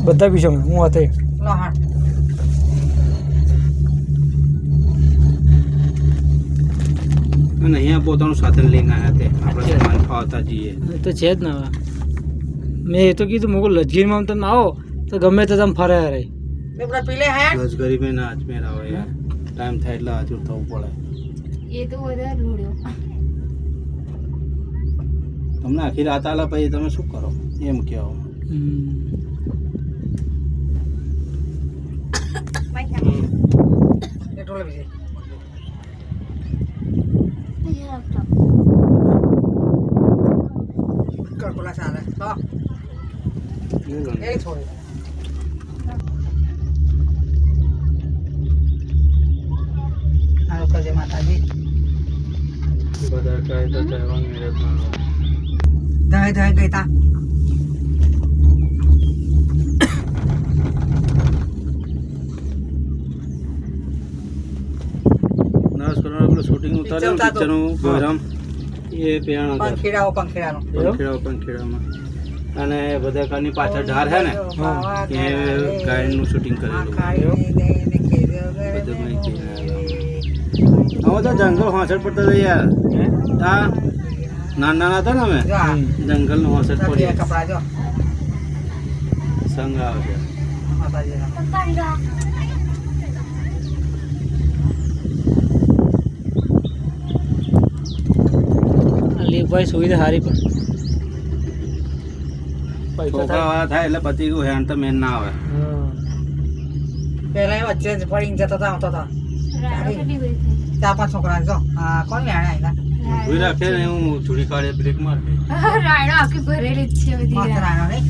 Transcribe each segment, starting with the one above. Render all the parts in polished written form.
બધા પીછો હું હાથે લો હા અને અહીંયા પોતાનું સાધન લઈને આવ્યા તે આપણે સામાન ખાવતા જઈએ એ તો છે જ ને હવે મેં એ તો કીધું મોકલ લજગીરમાં તમે આવો તો ગમે તે તમે ફરે રે બેબડા પીલે હે બસ ગરીબી ના અજમેર આવે યાર ટાઈમ થાય એટલે હાજર થવું પડે એ તો વધારે લોડ્યો તમને આખી રાત આલા પછી તમે શું કરો એમ કહેવો પેટ્રોલ બીજે કોલા સાલે તો એ થોડી આલો કરજે માતાજી બધા કહે તો કહેવાનું મેરેજ ના ધાય ધાય ગઈ તા નર્સ કરવાનું પેલું શૂટિંગ ઉતાર્યું પિક્ચરનું પ્રોગ્રામ એ પેણ પંખેડામાં અને બધા કારની પાછળ ઢાર હે ને એ ગાયનું શૂટિંગ કરેલું બધું માહિતી હવે તો જંગલ હોંસઠ પડતા હતા યાર આ નાના હતા ને અમે જંગલનું હોંસઠ પડી કપડા જો સંગ આવે છે ભાઈ સુવિધા સારી પણ છોકરા વાળા થાય એટલે પતિ ગયું હેન્ડ તો મેન ના આવે પેલા વચ્ચે જ પડીને જતો હતો આવતો હતો ચાર પાંચ છોકરા જો કોણ વ્યાણે આયલા ઉભી રાખે ને હું થોડી કાઢે બ્રેક માર રાયડો આખી ભરેલી જ છે બધી મસ્ત રાયણો નહીં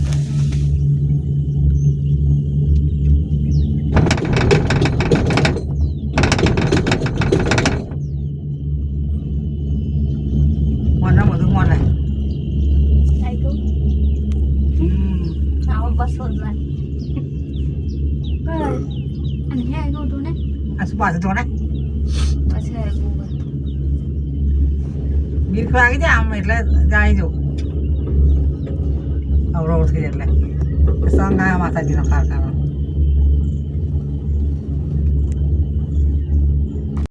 મને બધું મને પાછું તો ને બીક લાગી જાય આમ એટલે જાણી જવું અવરો થઈ એટલે સંગ આવ્યા માતાજીનો ખાર ખાવા